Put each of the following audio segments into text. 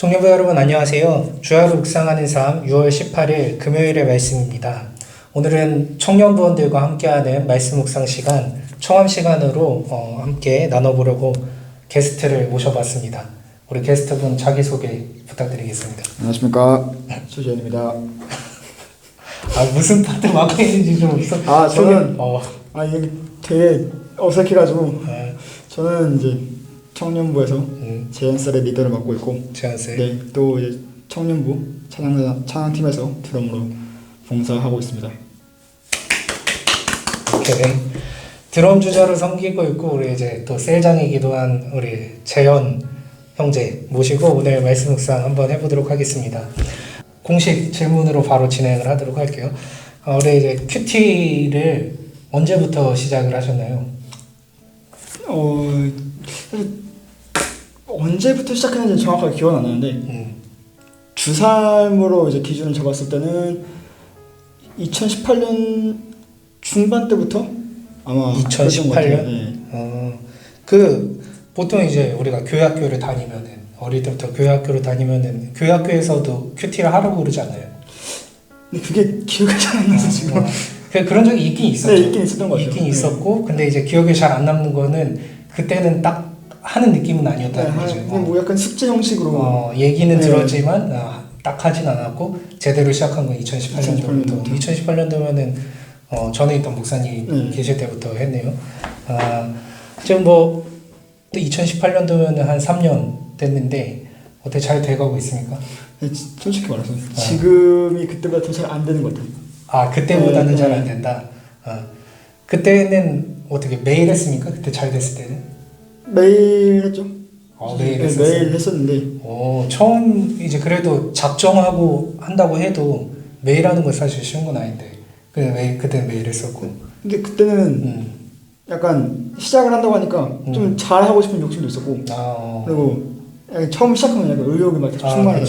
동료부 여러분 안녕하세요. 주야로 묵상하는 삶 6월 18일 금요일의 말씀입니다. 오늘은 청년부원들과 함께하는 말씀 묵상 시간, 청함 시간으로 함께 나눠보려고 게스트를 모셔봤습니다. 우리 게스트분 자기소개 부탁드리겠습니다. 안녕하십니까, 조지현입니다. 무슨 파트 맡고 있는지 좀 저는 이게 되게 어색해가지고 저는 이제 청년부에서 제안셀의 리더를 맡고 있고, 제안셀. 네, 또 이제 청년부 찬양팀에서 드럼으로 봉사하고 있습니다. 오케이. 드럼 주자로 섬기고 있고 우리 이제 또 셀장이기도 한 우리 재현 형제 모시고 오늘 말씀 묵상 한번 해보도록 하겠습니다. 공식 질문으로 바로 진행을 하도록 할게요. 우리 이제 큐티를 언제부터 시작을 하셨나요? 언제부터 시작했는지 정확하게 기억은 안 나는데 주3으로 이제 기준을 잡았을 때는 2018년 중반 때부터 아마 2018년? 네. 보통 이제 우리가 교회학교를 다니면은 어릴 때부터 교회학교를 다니면은 교회학교에서도 큐티를 하라고 그러지 않아요? 근데 그게 기억이 잘 안 나서 지금. 그런 적이 있긴 있었죠. 네, 있긴 있었던 것 같아요. 있긴 있었고, 근데 이제 기억에 잘 안 남는 거는 그때는 딱 하는 느낌은 아니었다는 거죠. 뭐 약간 숙제 형식으로. 얘기는 들었지만 딱 하진 않았고 제대로 시작한 건 2018년도부터. 2018년도면은 전에 있던 목사님 계실 때부터 했네요. 지금 2018년도면은 한 3년 됐는데 어떻게 잘 돼가고 있습니까? 네, 솔직히 말해서 지금이 그때보다 더 잘 안 되는 것 같아요. 그때보다는 잘 안 된다. 그때는 어떻게 매일 했습니까? 그때 잘 됐을 때는? 매일 했죠. 매일 매일 했었는데. 처음 이제 그래도 작정하고 한다고 해도 매일 하는 건 사실 쉬운 건 아닌데. 그때는 매일 했었고. 근데 그때는 약간 시작을 한다고 하니까 좀 잘하고 싶은 욕심도 있었고. 그리고 처음 시작하면 약간 의욕이 막 충만해요.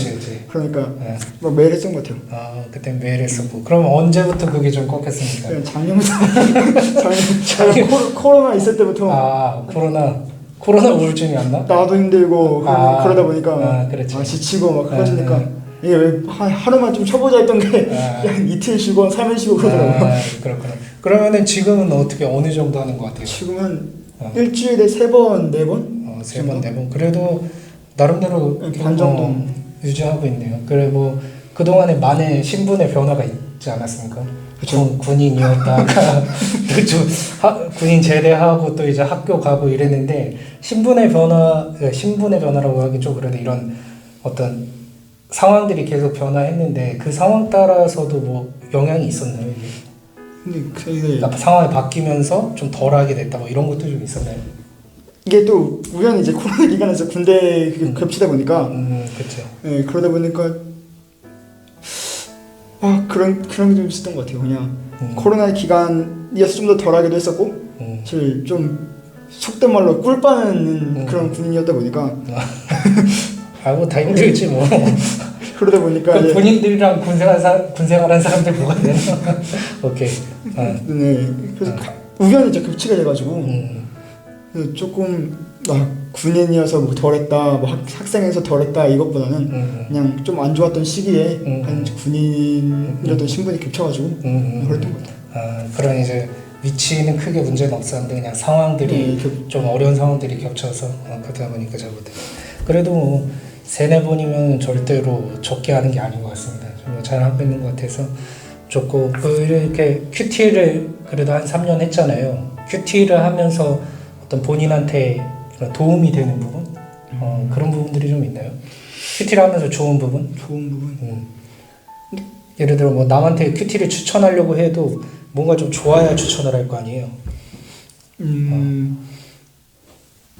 그러니까 막 매일 했던 것 같아요. 그때는 매일 했었고. 그럼 언제부터 그게 좀 꺾였습니까? 작년부터. 작년 코로나 있을 때부터. 코로나 우울증이 왔나? 나도 힘들고 그러다 보니까 지치고 막 그러니까 이게 왜 하루만 좀 쳐보자 했던 게 이틀 쉬고 3일 쉬고 그러더라고요. 그렇구나. 그러면은 지금은 어떻게 어느 정도 하는 것 같아요? 지금은 일주일에 3번, 4번? 3번, 4번. 그래도 나름대로 반 정도 유지하고 있네요. 그리고 그동안에 많은 신분의 변화가 있지 않았습니까? 그렇죠. 군인이었다가 군인 제대하고 또 이제 학교 가고 이랬는데 신분의 변화라고 하기 좀 그래도 이런 어떤 상황들이 계속 변화했는데 그 상황 따라서도 뭐 영향이 있었나요? 이게? 근데 상황이 바뀌면서 좀 덜하게 됐다 뭐 이런 것도 좀 있었나요? 이게 또 우연히 이제 코로나 기간에서 군대 겹치다 보니까 그렇죠. 네, 그러다 보니까 그런 게 좀 있었던 것 같아요. 그냥 코로나 기간이어서 좀 더 덜하기도 했었고 사실 좀 속된 말로 꿀 빠는 그런 군인이었다 보니까 뭐 다 힘들지 뭐. 그러다 보니까 본인들이랑 군생활한 사람들 뭐가 되나? 오케이. 네, 그래서 우연히 이제 겹치게 돼가지고 조금 군인이어서 뭐 덜했다, 뭐 학생에서 덜했다 이것보다는 그냥 좀 안 좋았던 시기에 한 군인이었던 신분이 겹쳐가지고 그랬던 것 같아요. 그런 이제 위치는 크게 문제는 없었는데 그냥 상황들이 좀 어려운 상황들이 겹쳐서 그러다 보니까 잘못해요. 그래도 뭐 3-4번이면 절대로 적게 하는 게 아닌 것 같습니다. 정말 잘 하고 있는 것 같아서 좋고 이렇게 큐티를 그래도 한 3년 했잖아요. 큐티를 하면서 어떤 본인한테 도움이 되는 부분 그런 부분들이 좀 있나요? 큐티를 하면서 좋은 부분? 예를 들어 뭐 남한테 큐티를 추천하려고 해도 뭔가 좀 좋아야 추천을 할 거 아니에요.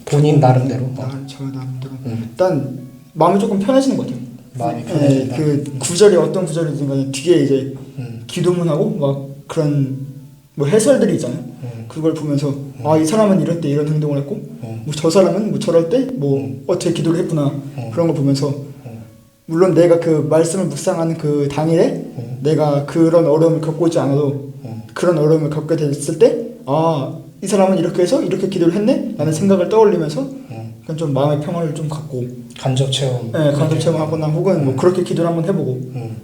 본인 나름대로. 저 나름대로. 일단 마음이 조금 편해지는 것 같아요. 마음이 편해진다. 그 구절이 어떤 구절이든 간에 뒤에 이제 기도문하고 막 그런 뭐 해설들이 있잖아요. 그걸 보면서 이 사람은 이럴 때 이런 행동을 했고 뭐 저 사람은 뭐 저럴 때 뭐 어떻게 기도를 했구나 그런 거 보면서 물론 내가 그 말씀을 묵상하는 그 당일에 내가 그런 어려움을 겪고 있지 않아도 그런 어려움을 겪게 됐을 때 이 사람은 이렇게 해서 이렇게 기도를 했네? 라는 생각을 떠올리면서 그러니까 좀 마음의 평화를 좀 갖고 간접 체험. 네, 간접 체험하거나 혹은 뭐 그렇게 기도를 한번 해보고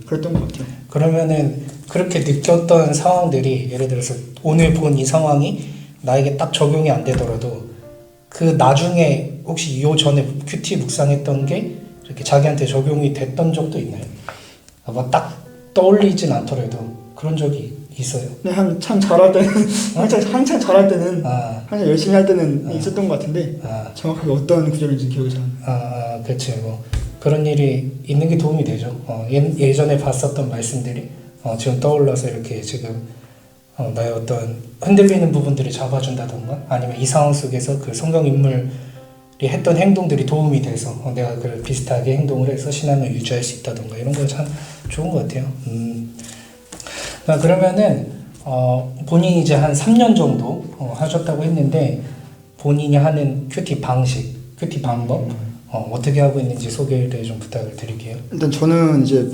그랬던 것 같아요. 그러면은 그렇게 느꼈던 상황들이 예를 들어서 오늘 본 이 상황이 나에게 딱 적용이 안 되더라도 그 나중에 혹시 이 전에 큐티 묵상했던 게 이렇게 자기한테 적용이 됐던 적도 있나요? 뭐 딱 떠올리진 않더라도 그런 적이 있어요. 근데 한참 잘할 때는 한창 잘할 때는 한창 열심히 할 때는 있었던 것 같은데 정확하게 어떤 구절인지 기억이 잘 안 나요. 그렇지. 뭐 그런 일이 있는 게 도움이 되죠. 예전에 봤었던 말씀들이 지금 떠올라서 이렇게 지금 나의 어떤 흔들리는 부분들이 잡아준다던가 아니면 이 상황 속에서 그 성경 인물이 했던 행동들이 도움이 돼서 내가 그 비슷하게 행동을 해서 신앙을 유지할 수 있다던가 이런 거 참 좋은 것 같아요. 그러면은 본인이 이제 한 3년 정도 하셨다고 했는데 본인이 하는 큐티 방식, 큐티 방법 어떻게 하고 있는지 소개를 좀 부탁을 드릴게요. 일단 저는 이제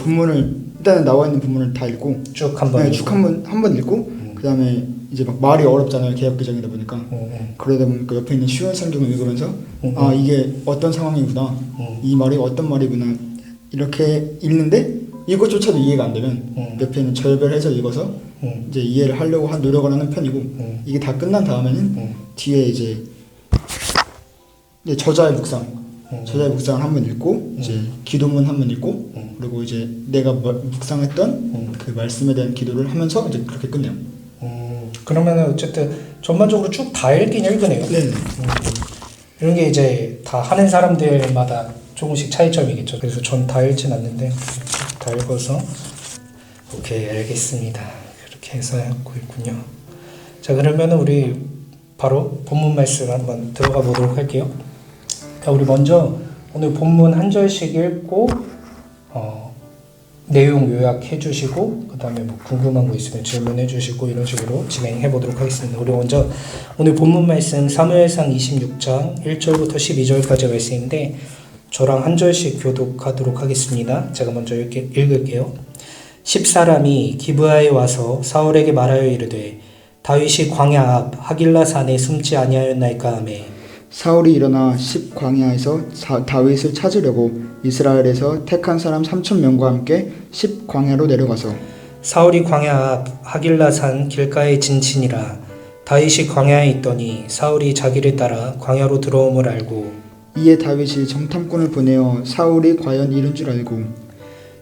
일단 나와 있는 본문을 다 읽고 쭉 한번 한번 읽고 그다음에 이제 막 말이 어렵잖아요. 개역 개정이다 보니까 그러다 보니까 옆에 있는 쉬운 성경을 읽으면서 이게 어떤 상황이구나 이 말이 어떤 말이구나 이렇게 읽는데 이것조차도 이해가 안 되면 옆에 있는 절별해서 읽어서 이제 이해를 하려고 노력을 하는 편이고 이게 다 끝난 다음에는 뒤에 이제 저자의 묵상을 한번 읽고 이제 기도문 한번 읽고 그리고 이제 내가 묵상했던 그 말씀에 대한 기도를 하면서 이제 그렇게 끝내요. 그러면은 어쨌든 전반적으로 쭉 다 읽긴 읽으네요. 네. 이런 게 이제 다 하는 사람들마다 조금씩 차이점이겠죠. 그래서 전 다 읽진 않는데 다 읽어서 오케이 알겠습니다. 그렇게 해서 하고 있군요. 자 그러면은 우리 바로 본문 말씀 한번 들어가 보도록 할게요. 자 우리 먼저 오늘 본문 한 절씩 읽고 내용 요약해 주시고 그 다음에 뭐 궁금한 거 있으면 질문해 주시고 이런 식으로 진행해 보도록 하겠습니다. 우리 먼저 오늘 본문 말씀 사무엘상 26장 1절부터 12절까지 말씀인데 저랑 한 절씩 교독하도록 하겠습니다. 제가 먼저 읽을게요. 10사람이 기브아에 와서 사울에게 말하여 이르되 다윗이 광야 앞 하길라 산에 숨지 아니하였나이까 하매 사울이 일어나 10 광야에서 다윗을 찾으려고 이스라엘에서 택한 사람 3,000명과 함께 10 광야로 내려가서 사울이 광야 앞 하길라 산 길가에 진친이라 다윗이 광야에 있더니 사울이 자기를 따라 광야로 들어옴을 알고 이에 다윗이 정탐꾼을 보내어 사울이 과연 이른 줄 알고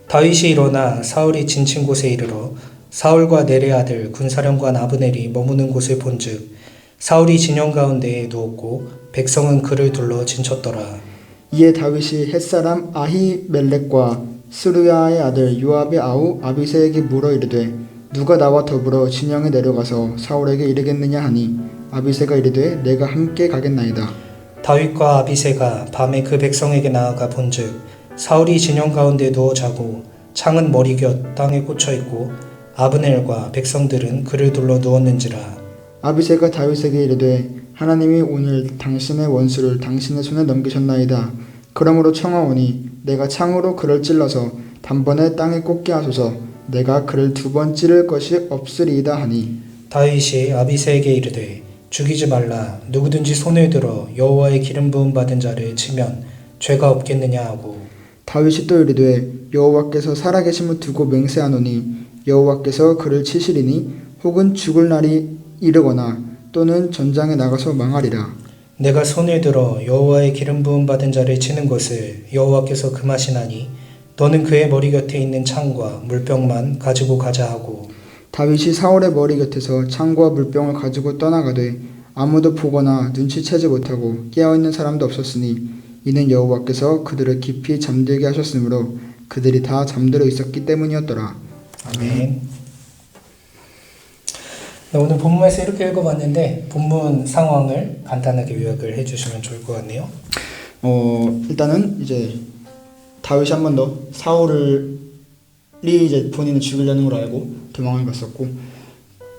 다윗이 일어나 사울이 진친 곳에 이르러 사울과 네레 아들 군사령관 아브넬이 머무는 곳을 본즉 사울이 진영 가운데에 누웠고 백성은 그를 둘러 진쳤더라. 이에 다윗이 햇사람 아히멜렉과 스루야의 아들 요압의 아우 아비새에게 물어 이르되 누가 나와 더불어 진영에 내려가서 사울에게 이르겠느냐 하니 아비새가 이르되 내가 함께 가겠나이다. 다윗과 아비새가 밤에 그 백성에게 나아가 본즉 사울이 진영 가운데 누워 자고 창은 머리 곁 땅에 꽂혀 있고 아브넬과 백성들은 그를 둘러 누웠는지라. 아비새가 다윗에게 이르되 하나님이 오늘 당신의 원수를 당신의 손에 넘기셨나이다. 그러므로 청하오니 내가 창으로 그를 찔러서 단번에 땅에 꽂게 하소서. 내가 그를 2번 찌를 것이 없으리이다 하니 다윗이 아비새에게 이르되 죽이지 말라. 누구든지 손을 들어 여호와의 기름 부음 받은 자를 치면 죄가 없겠느냐 하고 다윗이 또 이르되 여호와께서 살아계심을 두고 맹세하노니 여호와께서 그를 치시리니 혹은 죽을 날이 이르거나 또는 전장에 나가서 망하리라. 내가 손을 들어 여호와의 기름 부음 받은 자를 치는 것을 여호와께서 금하시나니 너는 그의 머리 곁에 있는 창과 물병만 가지고 가자 하고 다윗이 사울의 머리 곁에서 창과 물병을 가지고 떠나가되 아무도 보거나 눈치채지 못하고 깨어있는 사람도 없었으니 이는 여호와께서 그들을 깊이 잠들게 하셨으므로 그들이 다 잠들어 있었기 때문이었더라. 아멘. 네, 오늘 본문에서 이렇게 읽어봤는데 본문 상황을 간단하게 요약을 해주시면 좋을 것 같네요. 일단은 이제 다윗이 한 번 더 사울이 이제 본인을 죽이려는 걸 알고 도망을 갔었고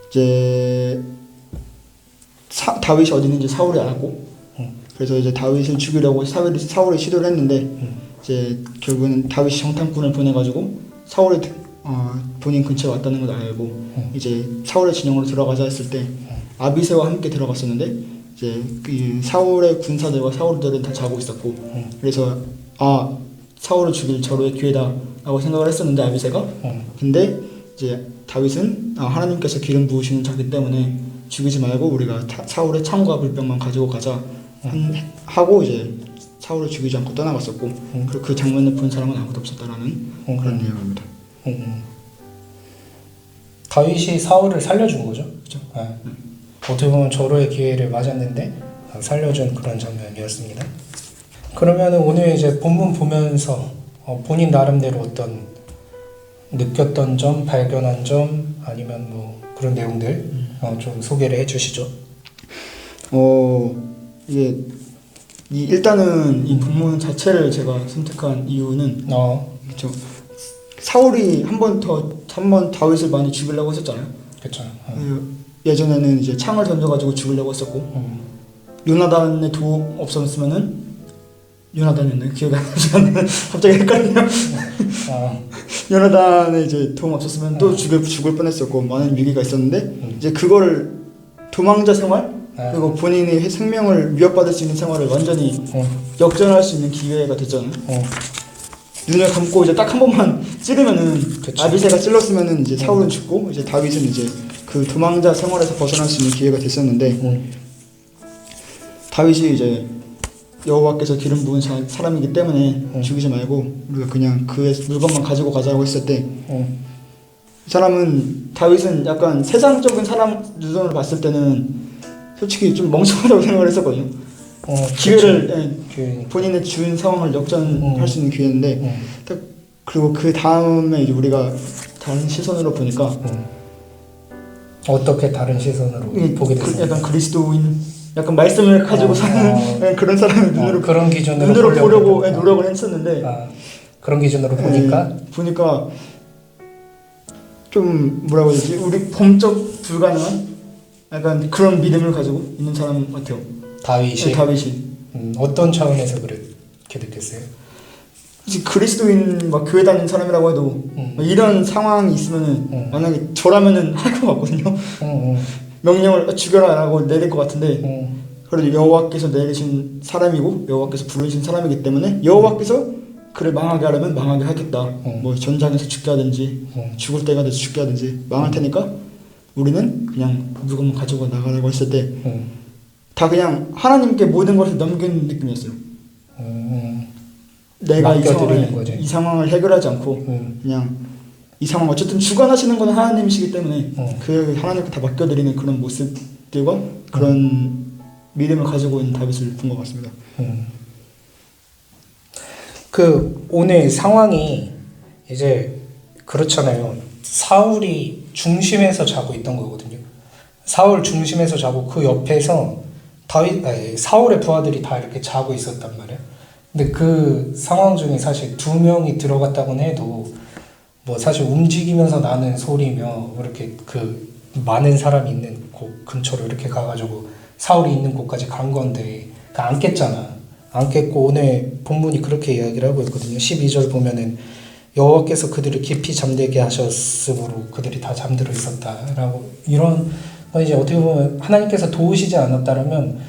이제 다윗이 어디 있는지 사울이 알았고 그래서 이제 다윗을 죽이려고 사울이 시도를 했는데 이제 결국은 다윗이 정탐꾼을 보내가지고 사울이 본인 근처에 왔다는 걸 알고 이제 사울의 진영으로 들어가자 했을 때 아비새와 함께 들어갔었는데 이제 그 사울의 군사들과 사울들은 다 자고 있었고 그래서 아 사울을 죽일 절호의 기회다라고 생각을 했었는데 아비새가 근데 이제 다윗은 하나님께서 기름 부으시는 자기 때문에 죽이지 말고 우리가 사울의 창과 불병만 가지고 가자 하고 이제 사울을 죽이지 않고 떠나갔었고 그리고 그 장면을 본 사람은 아무도 없었다라는 그런 내용입니다. 다윗이 사울을 살려준 거죠. 그렇죠? 네. 어떻게 보면 절호의 기회를 맞았는데 살려준 그런 장면이었습니다. 그러면 오늘 이제 본문 보면서 본인 나름대로 어떤 느꼈던 점, 발견한 점 아니면 뭐 그런 내용들 좀 소개를 해주시죠. 이게 일단은 이 본문 자체를 제가 선택한 이유는 그렇죠. 사울이 한 번 다윗을 많이 죽이려고 했었잖아요. 그렇죠. 예전에는 이제 창을 던져가지고 죽이려고 했었고 요나단의 도움 없었으면은 요나단이었나요? 기억이 안 나지 갑자기 헷갈리네요. 요나단의 이제 도움 없었으면 또 죽을 뻔했었고 많은 위기가 있었는데 이제 그거를 도망자 생활 그리고 본인의 생명을 위협받을 수 있는 생활을 완전히 역전할 수 있는 기회가 됐잖아요. 눈을 감고 이제 딱 한 번만 찌르면은 그치. 아비새가 찔렀으면은 이제 사울은 죽고 이제 다윗은 이제 그 도망자 생활에서 벗어날 수 있는 기회가 됐었는데 다윗이 이제 여호와께서 기름 부은 사람이기 때문에 죽이지 말고 우리가 그냥 그의 물건만 가지고 가자고 했을 때 이 사람은 다윗은 약간 세상적인 사람 눈으로 봤을 때는 솔직히 좀 멍청하다고 생각을 했었거든요. 기회를 본인의 준 상황을 역전할 수 있는 기회인데 딱 그리고 그 다음에 이제 우리가 다른 시선으로 보니까 어떻게 다른 시선으로 보게 됐어요? 약간 그리스도인 약간 말씀을 가지고 사는 그런 사람의 눈으로 그런 기준으로 보려고 노력을 했었는데 그런 기준으로 보니까 좀 뭐라고 해야 되지? 우리 범적 불가능한 약간 그런 믿음을 가지고 있는 사람 같아요. 다윗이? 다윗이. 어떤 차원에서 그렇게 느꼈어요? 그리스도인 막 교회 다니는 사람이라고 해도 이런 상황이 있으면은 만약에 저라면은 할 것 같거든요. 명령을 죽여라 라고 내릴 것 같은데 그래도 여호와께서 내리신 사람이고 여호와께서 부르신 사람이기 때문에 여호와께서 그를 망하게 하려면 망하게 하겠다. 뭐 전장에서 죽게 하든지 죽을 때가 돼서 죽게 하든지 망할 테니까 우리는 그냥 물건만 가지고 나가라고 했을 때 다 그냥 하나님께 모든 것을 넘기는 느낌이었어요. 내가 이 상황을 해결하지 않고 그냥 이 상황 어쨌든 주관하시는 건 하나님이시기 때문에 그 하나님께 다 맡겨드리는 그런 모습들과 그런 믿음을 가지고 있는 다윗을 본 것 같습니다. 그 오늘 상황이 이제 그렇잖아요. 사울이 중심에서 자고 있던 거거든요. 사울 중심에서 자고 그 옆에서 사울의 부하들이 다 이렇게 자고 있었단 말이에요. 근데 그 상황 중에 사실 2명이 들어갔다고는 해도 뭐 사실 움직이면서 나는 소리며 이렇게 그 많은 사람이 있는 곳 근처로 이렇게 가가지고 사울이 있는 곳까지 간 건데 안 깼잖아. 안 깼고 오늘 본문이 그렇게 이야기를 하고 있거든요. 12절 보면은 여호와께서 그들을 깊이 잠들게 하셨으므로 그들이 다 잠들어 있었다라고 이런 이제 어떻게 보면 하나님께서 도우시지 않았다라면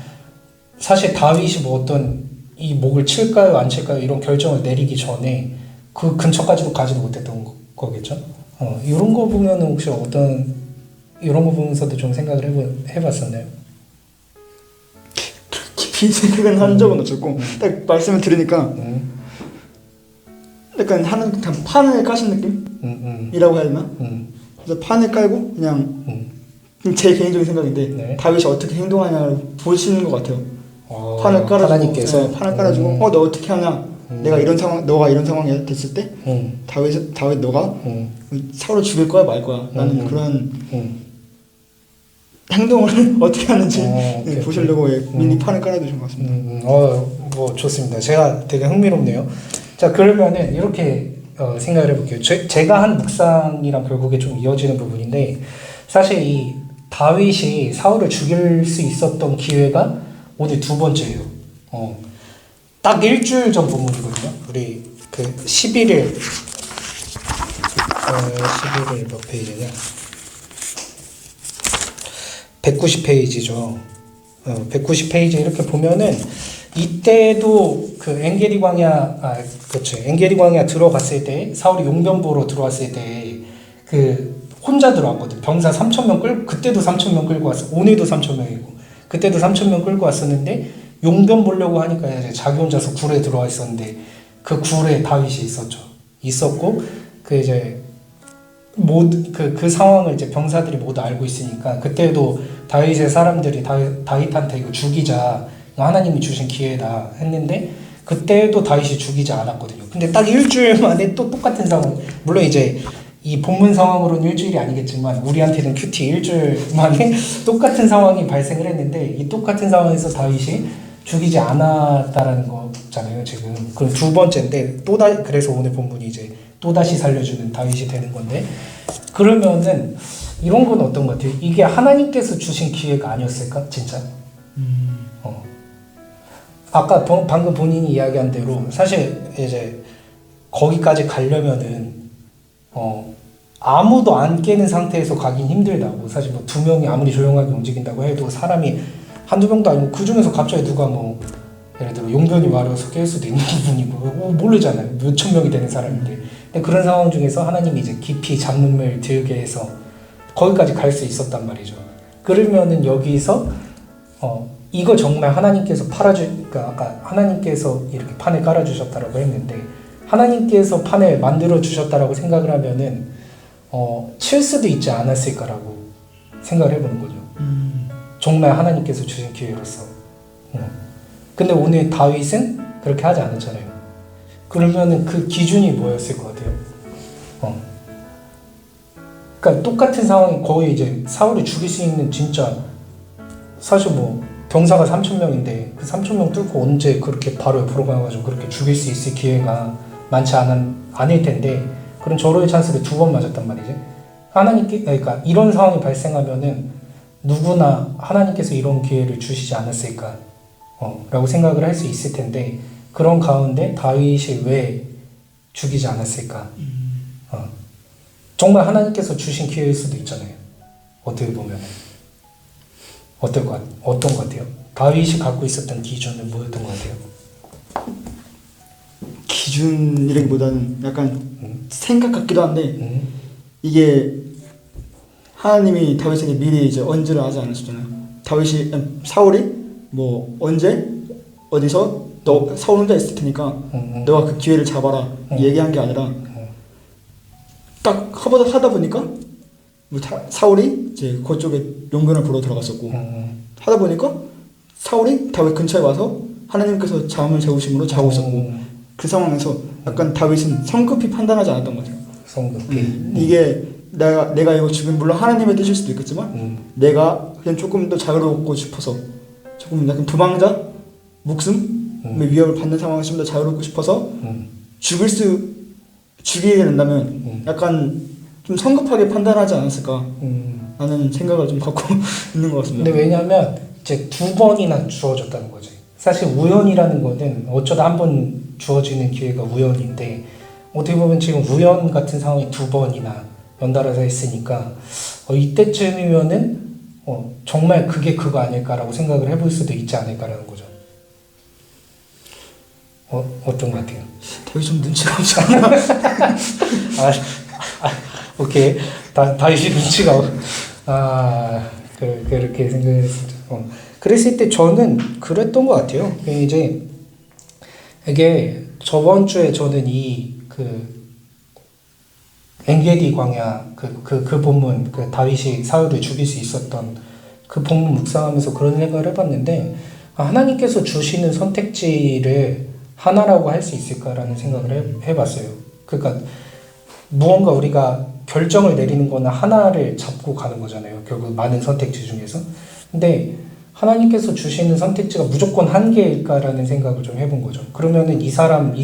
사실 다윗이 뭐 어떤 이 목을 칠까요 안 칠까요 이런 결정을 내리기 전에 그 근처까지도 가지도 못했던 거겠죠. 이런 거 보면 혹시 어떤 이런 거 보면서도 좀 생각을 해봤었나요? 깊이 생각은 한 적은 없었고 딱 말씀을 들으니까 약간 하는 판을 까신 느낌이라고 해야 되나? 그래서 판을 깔고 그냥 제 개인적인 생각인데 네. 다윗이 어떻게 행동하냐를 보시는 것 같아요. 판을 깔아주고 하나님께서 판을 깔아주고 너 어떻게 하냐? 내가 이런 상황, 너가 이런 상황이 됐을 때 다윗 너가 사울을 죽일 거야 말 거야? 라는 그런 행동을 어떻게 하는지 보시려고 미리 판을 깔아두신 것 같습니다. 뭐 좋습니다. 제가 되게 흥미롭네요. 자 그러면은 이렇게 생각을 해볼게요. 제가 한 묵상이랑 결국에 좀 이어지는 부분인데 사실 이 다윗이 사울을 죽일 수 있었던 기회가 오늘 2번째예요. 딱 일주일 전 본문이거든요. 우리 그 11일 11일 몇 페이지냐? 190페이지죠. 190페이지 이렇게 보면은 이때도 그 엔게디 광야 그렇죠. 엔게디 광야 들어갔을 때 사울이 용병보로 들어왔을 때 그 혼자 들어왔거든. 병사 3,000명 끌고 그때도 3,000명 끌고 왔어. 오늘도 3,000명이고 그때도 3,000명 끌고 왔었는데 용병 보려고 하니까 이제 자기 혼자서 굴에 들어와 있었는데 그 굴에 다윗이 있었고 그 이제 모두 그 상황을 이제 병사들이 모두 알고 있으니까 그때도 다윗의 사람들이 다윗한테 이거 죽이자 하나님이 주신 기회다 했는데 그때도 다윗이 죽이지 않았거든요. 근데 딱 일주일 만에 또 똑같은 상황. 물론 이제 이 본문 상황으로는 일주일이 아니겠지만 우리한테는 큐티 일주일 만에 똑같은 상황이 발생을 했는데 이 똑같은 상황에서 다윗이 죽이지 않았다라는 거잖아요. 지금 그럼 두 번째인데 그래서 오늘 본문이 이제 또다시 살려주는 다윗이 되는 건데 그러면은 이런 건 어떤 것 같아요? 이게 하나님께서 주신 기회가 아니었을까? 진짜? 아까 방금 본인이 이야기한 대로 사실 이제 거기까지 가려면은 아무도 안 깨는 상태에서 가긴 힘들다고. 사실 뭐 2명이 아무리 조용하게 움직인다고 해도 사람이 한두 명도 아니고 그 중에서 갑자기 누가 뭐 예를 들어 용변이 와려서 깰 수도 있는 부분이고 모르잖아요. 몇천 명이 되는 사람인데. 근데 그런 상황 중에서 하나님이 이제 깊이 잡음을 들게 해서 거기까지 갈 수 있었단 말이죠. 그러면은 여기서 이거 정말 하나님께서 그러니까 아까 하나님께서 이렇게 판을 깔아주셨다라고 했는데 하나님께서 판을 만들어 주셨다라고 생각을 하면은 칠 수도 있지 않았을까라고 생각을 해보는 거죠. 정말 하나님께서 주신 기회로서. 근데 오늘 다윗은 그렇게 하지 않았잖아요. 그러면은 그 기준이 뭐였을 것 같아요? 그러니까 똑같은 상황이 거의 이제 사울이 죽일 수 있는 진짜 사실 뭐 병사가 3,000명인데 그 3,000명 뚫고 언제 그렇게 바로 옆으로 가가지고 그렇게 죽일 수 있을 기회가 많지 않을 텐데 그런 절호의 찬스를 2번 맞았단 말이지. 그러니까 이런 상황이 발생하면은 누구나 하나님께서 이런 기회를 주시지 않았을까 라고 생각을 할 수 있을 텐데 그런 가운데 다윗이 왜 죽이지 않았을까? 정말 하나님께서 주신 기회일 수도 있잖아요. 어떻게 보면 어떤 것 같아요? 다윗이 갖고 있었던 기준은 뭐였던 것 같아요? 기준이라기보다는 약간 생각 같기도 한데 이게 하나님이 다윗에게 미리 이제 언지를 하지 않으셨잖아요. 사울이 뭐 언제 어디서 너 사울 혼자 있을 테니까 너가 그 기회를 잡아라 얘기한 게 아니라 딱 하다 보니까 뭐 사울이 이제 그쪽에 용변을 보러 들어갔었고 하다 보니까 사울이 다윗 근처에 와서 하나님께서 잠을 재우심으로 자고 있었고 그 상황에서 약간 다윗은 성급히 판단하지 않았던 것 같아요. 성급히 이게 내가 이거 지금 물론 하나님의 뜻일 수도 있겠지만 내가 그냥 조금 더 자유롭고 싶어서 조금 약간 도망자 목숨의 위협을 받는 상황에서 좀 더 자유롭고 싶어서 죽이게 된다면 약간 좀 성급하게 판단하지 않았을까 라는 생각을 좀 갖고 있는 것 같습니다. 근데 왜냐하면 이제 2번이나 주어졌다는 거지. 사실 우연이라는 거는 어쩌다 한 번 주어지는 기회가 우연인데 어떻게 보면 지금 우연 같은 상황이 2번이나 연달아서 했으니까 이때쯤이면은 정말 그게 그거 아닐까라고 생각을 해볼 수도 있지 않을까라는 거죠. 어떤 것 같아요? 되게 좀 눈치가 없잖아. 오케이. 다윗이 눈치가 그렇게 생각했었죠. 그랬을 때 저는 그랬던 것 같아요. 이제 이게 저번 주에 저는 엔게디 광야 그 본문 다윗이 사울을 죽일 수 있었던 그 본문 묵상하면서 그런 생각을 해봤는데 하나님께서 주시는 선택지를 하나라고 할 수 있을까라는 생각을 해봤어요. 그러니까 무언가 우리가 결정을 내리는 거는 하나를 잡고 가는 거잖아요. 결국 많은 선택지 중에서. 근데 하나님께서 주시는 선택지가 무조건 한 개일까라는 생각을 좀 해본 거죠. 그러면은 이 사람,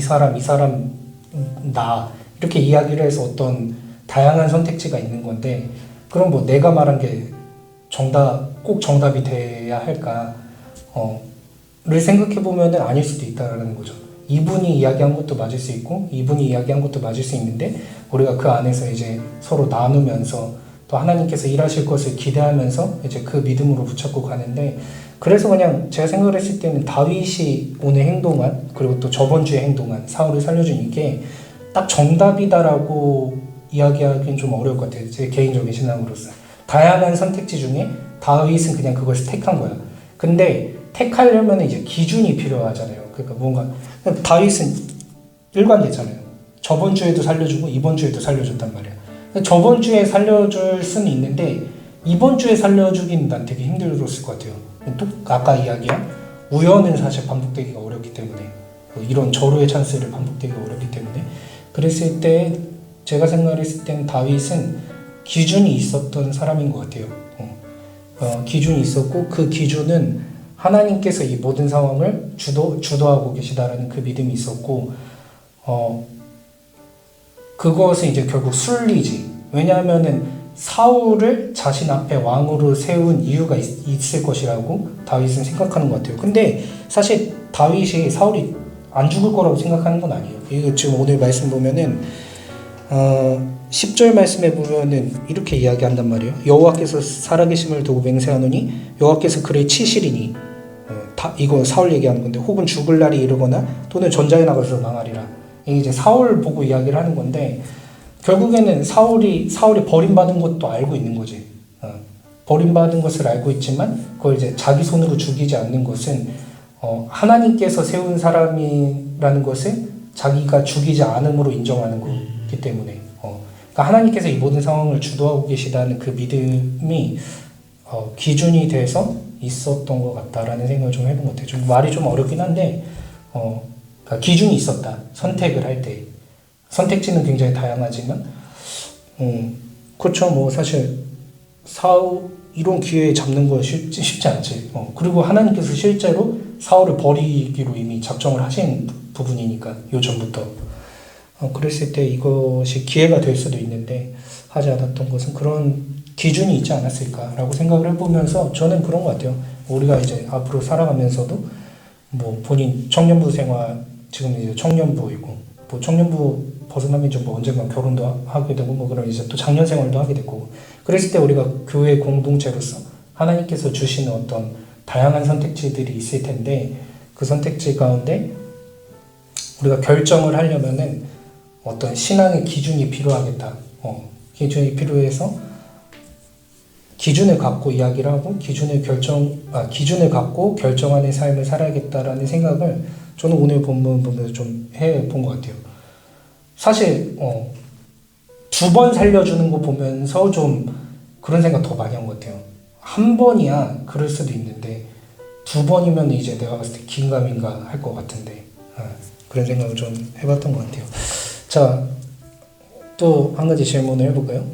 나 이렇게 이야기를 해서 어떤 다양한 선택지가 있는 건데 그럼 뭐 내가 말한 게 꼭 정답이 돼야 할까? 를 생각해 보면은 아닐 수도 있다라는 거죠. 이분이 이야기한 것도 맞을 수 있고 이분이 이야기한 것도 맞을 수 있는데 우리가 그 안에서 이제 서로 나누면서 또 하나님께서 일하실 것을 기대하면서 이제 그 믿음으로 붙잡고 가는데 그래서 그냥 제가 생각을 했을 때는 다윗이 오늘 행동한 그리고 또 저번 주에 행동한 사울을 살려준 이게 딱 정답이다라고 이야기하기는 좀 어려울 것 같아요. 제 개인적인 신앙으로서. 다양한 선택지 중에 다윗은 그냥 그걸 택한 거야. 근데 택하려면 이제 기준이 필요하잖아요. 그러니까 뭔가 다윗은 일관됐잖아요. 저번 주에도 살려주고 이번 주에도 살려줬단 말이야. 저번 주에 살려줄 수는 있는데 이번 주에 살려주기는 난 되게 힘들었을 것 같아요. 또 아까 이야기한 우연은 사실 반복되기가 어렵기 때문에 이런 절호의 찬스를 반복되기가 어렵기 때문에 그랬을 때 제가 생각했을 때는 다윗은 기준이 있었던 사람인 것 같아요. 기준이 있었고 그 기준은 하나님께서 이 모든 상황을 주도하고 계시다라는 그 믿음이 있었고 그것은 이제 결국 순리지. 왜냐하면은 사울을 자신 앞에 왕으로 세운 이유가 있을 것이라고 다윗은 생각하는 것 같아요. 근데 사실 다윗이 사울이 안 죽을 거라고 생각하는 건 아니에요. 이거 지금 오늘 말씀 보면은 10절 말씀에 보면은 이렇게 이야기한단 말이에요. 여호와께서 살아계심을 두고 맹세하노니 여호와께서 그를 치시리니 이거 사울 얘기하는 건데 혹은 죽을 날이 이르거나 또는 전장에 나가서 망하리라. 이게 이제 사울 보고 이야기를 하는 건데 결국에는 사울이 버림받은 것도 알고 있는 거지. 버림받은 것을 알고 있지만 그걸 이제 자기 손으로 죽이지 않는 것은 하나님께서 세운 사람이라는 것을 자기가 죽이지 않음으로 인정하는 거기 때문에 그러니까 하나님께서 이 모든 상황을 주도하고 계시다는 그 믿음이 기준이 돼서 있었던 것 같다라는 생각을 좀 해본 것 같아요. 좀 말이 좀 어렵긴 한데 그러니까 기준이 있었다. 선택을 할 때. 선택지는 굉장히 다양하지만 그렇죠. 뭐 사실 이런 기회에 잡는 건 쉽지 않지. 그리고 하나님께서 실제로 사울을 버리기로 이미 작정을 하신 부분이니까 요전부터 그랬을 때 이것이 기회가 될 수도 있는데 하지 않았던 것은 그런 기준이 있지 않았을까라고 생각을 해보면서 저는 그런 것 같아요. 우리가 이제 앞으로 살아가면서도 뭐 본인 청년부 생활 지금 이제 청년부이고 뭐 청년부 벗어나면 좀 뭐 언젠가 결혼도 하게 되고 뭐 그런 이제 또 장년 생활도 하게 되고 그랬을 때 우리가 교회 공동체로서 하나님께서 주시는 어떤 다양한 선택지들이 있을 텐데 그 선택지 가운데 우리가 결정을 하려면은 어떤 신앙의 기준이 필요하겠다. 기준이 필요해서 기준을 갖고 이야기를 하고 기준을 갖고 결정하는 삶을 살아야겠다라는 생각을 저는 오늘 본문 보면서 좀 해본 것 같아요. 사실 2번 살려주는 거 보면서 좀 그런 생각 더 많이 한 것 같아요. 한 번이야 그럴 수도 있는데 2번이면 이제 내가 봤을 때 긴가민가 할 것 같은데 그런 생각을 좀 해봤던 것 같아요. 자, 또 한 가지 질문을 해볼까요?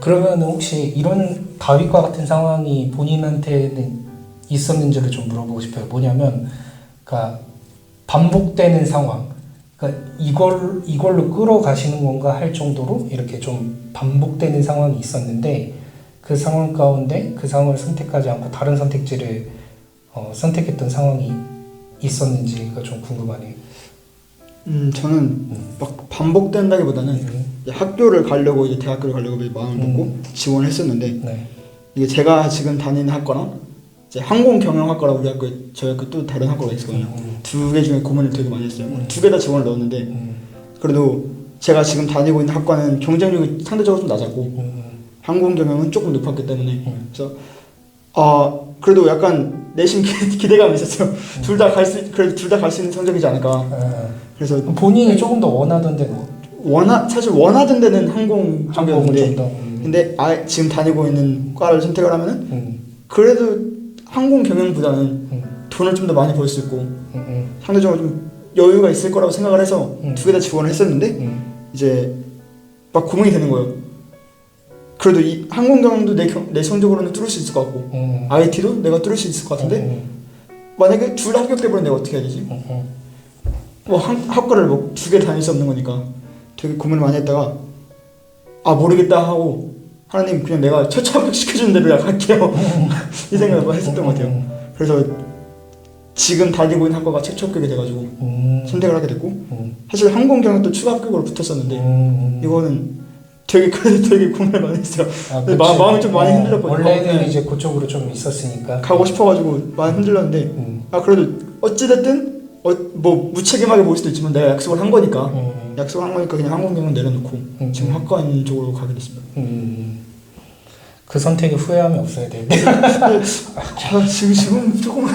그러면 혹시 이런 다윗과 같은 상황이 본인한테는 있었는지를 좀 물어보고 싶어요. 뭐냐면, 그러니까 반복되는 상황, 그러니까 이걸로 끌어가시는 건가 할 정도로 이렇게 좀 반복되는 상황이 있었는데 그 상황 가운데 그 상황을 선택하지 않고 다른 선택지를 선택했던 상황이 있었는지가 좀 궁금하네요. 저는 막 반복된다기보다는 학교를 가려고 이제 대학교를 가려고 마음을 먹고 지원을 했었는데 네. 이게 제가 지금 다니는 학과랑 이제 항공경영학과라고 우리 학교에 저희 학교 또 다른 학과가 있었거든요. 두 개 중에 고민을 되게 많이 했어요. 두 개 다 지원을 넣었는데 그래도 제가 지금 다니고 있는 학과는 경쟁력이 상대적으로 좀 낮았고 항공경영은 조금 높았기 때문에 그래서 그래도 약간 내심 기대감이 있었어요. 둘 다 갈 수 있는 성적이지 않을까. 그래서 본인이 조금 더 원하던 데는 사실 원하던 데는 항공 쪽이었는데 근데 지금 다니고 있는 과를 선택을 하면은 그래도 항공 경영보다는 돈을 좀 더 많이 벌 수 있고 상대적으로 좀 여유가 있을 거라고 생각을 해서 두 개 다 지원을 했었는데 이제 막 고민이 되는 거예요. 그래도 이 항공 경영도 내 성적으로는 뚫을 수 있을 것 같고 IT도 내가 뚫을 수 있을 것 같은데 만약에 둘 다 합격돼버리면 내가 어떻게 해야 되지? 뭐 학과를 뭐 두 개 다닐 수 없는 거니까 되게 고민을 많이 했다가 모르겠다 하고 하나님 그냥 내가 최초 합격시켜주는 대로 갈게요. 이 생각을 했었던 것 같아요. 그래서 지금 다니고 있는 학과가 최초 합격이 돼가지고 선택을 하게 됐고 사실 항공경영도 추가 합격으로 붙었었는데 이거는 되게 고민을 많이 했어요. 아, 근데 그치. 마음이 좀 많이 흔들렸거든요. 원래는 네. 이제 그쪽으로 좀 있었으니까 가고 싶어가지고 많이 흔들렸는데 그래도 어찌됐든 뭐 무책임하게 볼 수도 있지만 내가 약속을 한 거니까 약속을 한 거니까 그냥 항공경은 내려놓고 지금 학과인 쪽으로 가게 됐습니다. 그 선택에 후회함이 없어야 되는데. 지금 조금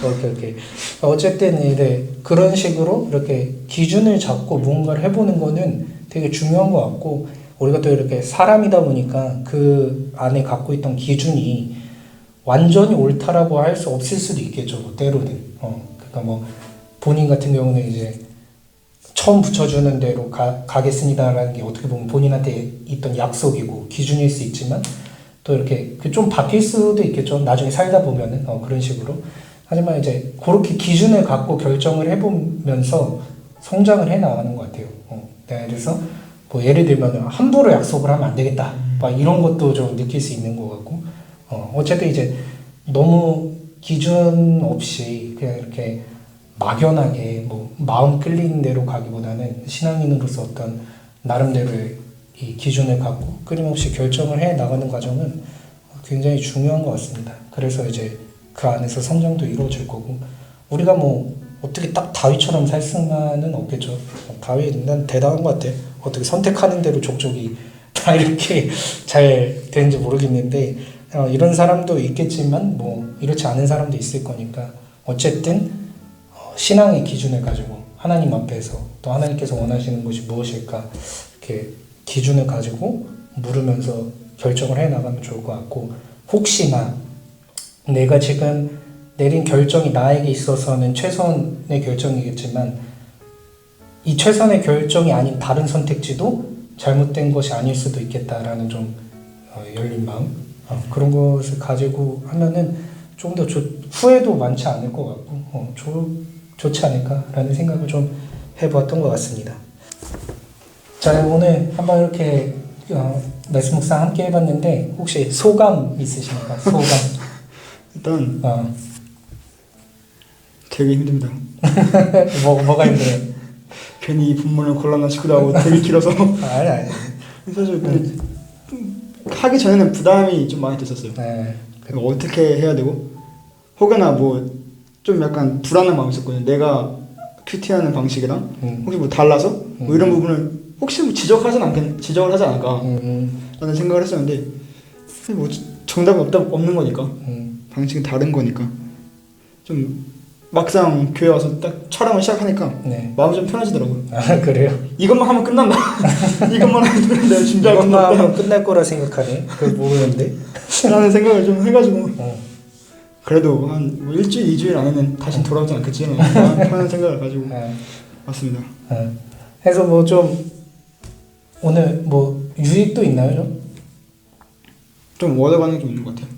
오케이. 어쨌든 이제 그런 식으로 이렇게 기준을 잡고 무언가를 해보는 거는 되게 중요한 것 같고, 우리가 또 이렇게 사람이다 보니까 그 안에 갖고 있던 기준이 완전히 옳다라고 할 수 없을 수도 있겠죠. 뭐 때로는. 그러니까 뭐 본인 같은 경우는 이제 처음 붙여주는 대로 가겠습니다라는 게 어떻게 보면 본인한테 있던 약속이고 기준일 수 있지만, 또 이렇게 좀 바뀔 수도 있겠죠. 나중에 살다 보면은 그런 식으로. 하지만 이제 그렇게 기준을 갖고 결정을 해보면서 성장을 해 나가는 것 같아요. 그래서 뭐 예를 들면 함부로 약속을 하면 안 되겠다, 막 이런 것도 좀 느낄 수 있는 것 같고, 어쨌든 이제 너무 기준 없이 그냥 이렇게 막연하게 뭐 마음 끌리는 대로 가기보다는 신앙인으로서 어떤 나름대로의 이 기준을 갖고 끊임없이 결정을 해 나가는 과정은 굉장히 중요한 것 같습니다. 그래서 이제 그 안에서 성장도 이루어질 거고, 우리가 뭐 어떻게 딱 다윗처럼 살 수만은 없겠죠. 다윗 난 대단한 것 같아. 어떻게 선택하는 대로 족족이 다 이렇게 잘 되는지 모르겠는데, 이런 사람도 있겠지만 뭐 이렇지 않은 사람도 있을 거니까, 어쨌든 신앙의 기준을 가지고 하나님 앞에서 또 하나님께서 원하시는 것이 무엇일까 이렇게 기준을 가지고 물으면서 결정을 해 나가면 좋을 것 같고, 혹시나 내가 지금 내린 결정이 나에게 있어서는 최선의 결정이겠지만 이 최선의 결정이 아닌 다른 선택지도 잘못된 것이 아닐 수도 있겠다라는 좀 열린 마음, 그런 것을 가지고 하면은 좀 더 후회도 많지 않을 것 같고 좋지 않을까라는 생각을 좀 해보았던 것 같습니다. 자, 오늘 한번 이렇게 말씀 묵상 함께 해봤는데 혹시 소감 있으십니까? 소감. 일단 되게 힘듭니다. 뭐가 힘들어요? 괜히 이 본문을 골라나 싶기도 하고 되게 길어서 아니. 사실 근데 하기 전에는 부담이 좀 많이 됐었어요. 네. 어떻게 해야 되고, 혹여나 뭐 좀 약간 불안한 마음이 있었거든요. 내가 큐티하는 방식이랑 혹시 뭐 달라서 뭐 이런 부분을 혹시 뭐 지적을 하지 않을까 라는 생각을 했었는데, 뭐 정답은 없는 거니까 방식은 다른 거니까 좀 막상 교회 와서 딱 촬영을 시작하니까 네. 마음이 좀 편해지더라고요. 아, 그래요? 이것만 하면 끝난다. 이것만 하면 내가 준비할 건 이것만 없다 하면 끝날 거라 생각하네. 그걸 모르는데. 라는 생각을 좀 해가지고 그래도 한 뭐 일주일, 2주일 안에는 다시 돌아오지 않겠지 하는 생각을 가지고 왔습니다. 그래서 뭐 좀 오늘 뭐 유익도 있나요 좀? 좀 얻어가는 게 좀 있는 것 같아요.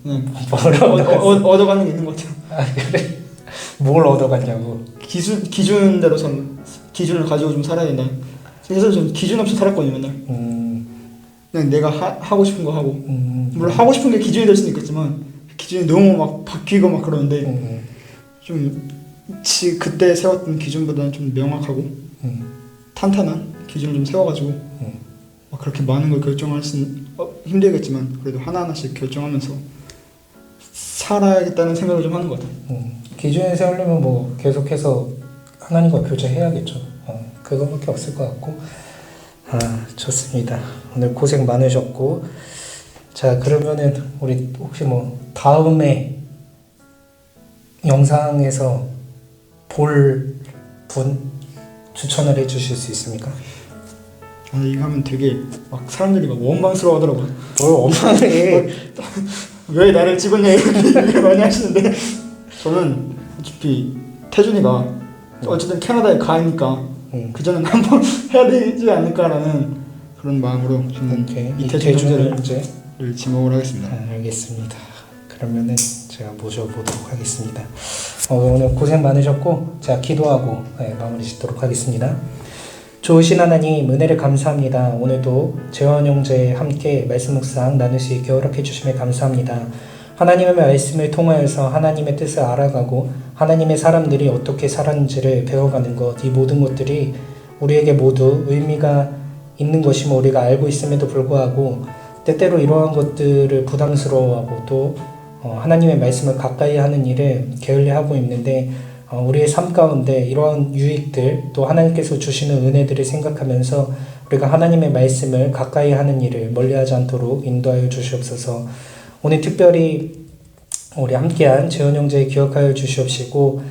뭐라고? 얻어가는 게 있는 것 같아요. 아, 그래? 뭘 얻어갔냐고. 기준대로 기준을 가지고 좀 살아야 된다. 그래서 좀 기준 없이 살았거든요, 맨날. 그냥 내가 하고 싶은 거 하고. 물론 하고 싶은 게 기준이 될 수는 있겠지만 기준이 너무 막 바뀌고 막 그러는데 좀 그때 세웠던 기준보다는 좀 명확하고 탄탄한 기준을 좀 세워가지고 막 그렇게 많은 걸 결정할 수는 힘들겠지만 그래도 하나하나씩 결정하면서 살아야겠다는 생각을 좀 하는 것 같아요. 기준을 세우려면 뭐 계속해서 하나님과 교제해야겠죠. 그거밖에 없을 것 같고. 좋습니다. 오늘 고생 많으셨고, 자 그러면은 우리 혹시 뭐 다음에 영상에서 볼 분 추천을 해주실 수 있습니까? 이거 하면 되게 막 사람들이 막 원망스러워하더라고요. 뭘 원망해. 왜 나를 찍었냐 이렇게 많이 하시는데, 저는 어차피 태준이가 어쨌든 캐나다에 가니까 그 전에 한번 해야 되지 않을까라는 그런 마음으로 저는 이태준 형제를 지목을 하겠습니다. 알겠습니다. 그러면은 제가 모셔보도록 하겠습니다. 오늘 고생 많으셨고, 제가 기도하고 마무리 짓도록 하겠습니다. 좋으신 하나님, 은혜를 감사합니다. 오늘도 재원 형제 함께 말씀 묵상 나눌 수 있게 허락해 주심에 감사합니다. 하나님의 말씀을 통하여서 하나님의 뜻을 알아가고 하나님의 사람들이 어떻게 살았는지를 배워가는 것, 이 모든 것들이 우리에게 모두 의미가 있는 것임을 우리가 알고 있음에도 불구하고 때때로 이러한 것들을 부담스러워하고 또 하나님의 말씀을 가까이 하는 일을 게을리하고 있는데 우리의 삶 가운데 이러한 유익들 또 하나님께서 주시는 은혜들을 생각하면서 우리가 하나님의 말씀을 가까이 하는 일을 멀리하지 않도록 인도하여 주시옵소서. 오늘 특별히 우리 함께한 재현 형제 기억하여 주시옵시고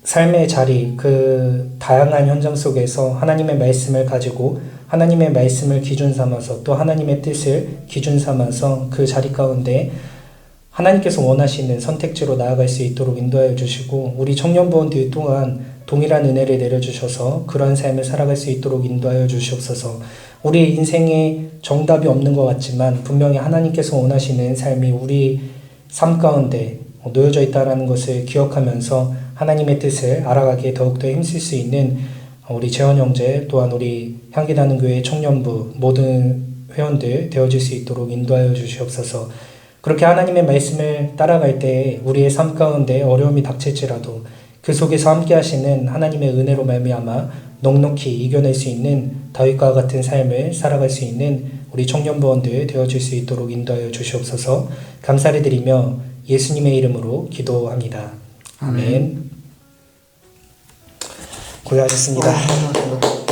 삶의 자리 그 다양한 현장 속에서 하나님의 말씀을 가지고 하나님의 말씀을 기준 삼아서 또 하나님의 뜻을 기준 삼아서 그 자리 가운데 하나님께서 원하시는 선택지로 나아갈 수 있도록 인도하여 주시고 우리 청년부원들 또한 동일한 은혜를 내려주셔서 그러한 삶을 살아갈 수 있도록 인도하여 주시옵소서. 우리 인생에 정답이 없는 것 같지만 분명히 하나님께서 원하시는 삶이 우리 삶 가운데 놓여져 있다는 것을 기억하면서 하나님의 뜻을 알아가기에 더욱더 힘쓸 수 있는 우리 재원 형제 또한 우리 향기나는 교회 청년부 모든 회원들 되어질 수 있도록 인도하여 주시옵소서. 그렇게 하나님의 말씀을 따라갈 때 우리의 삶 가운데 어려움이 닥칠지라도 그 속에서 함께 하시는 하나님의 은혜로 말미암아 넉넉히 이겨낼 수 있는 다윗과 같은 삶을 살아갈 수 있는 우리 청년부원들 되어질 수 있도록 인도하여 주시옵소서. 감사를 드리며 예수님의 이름으로 기도합니다. 아멘. 고생하셨습니다.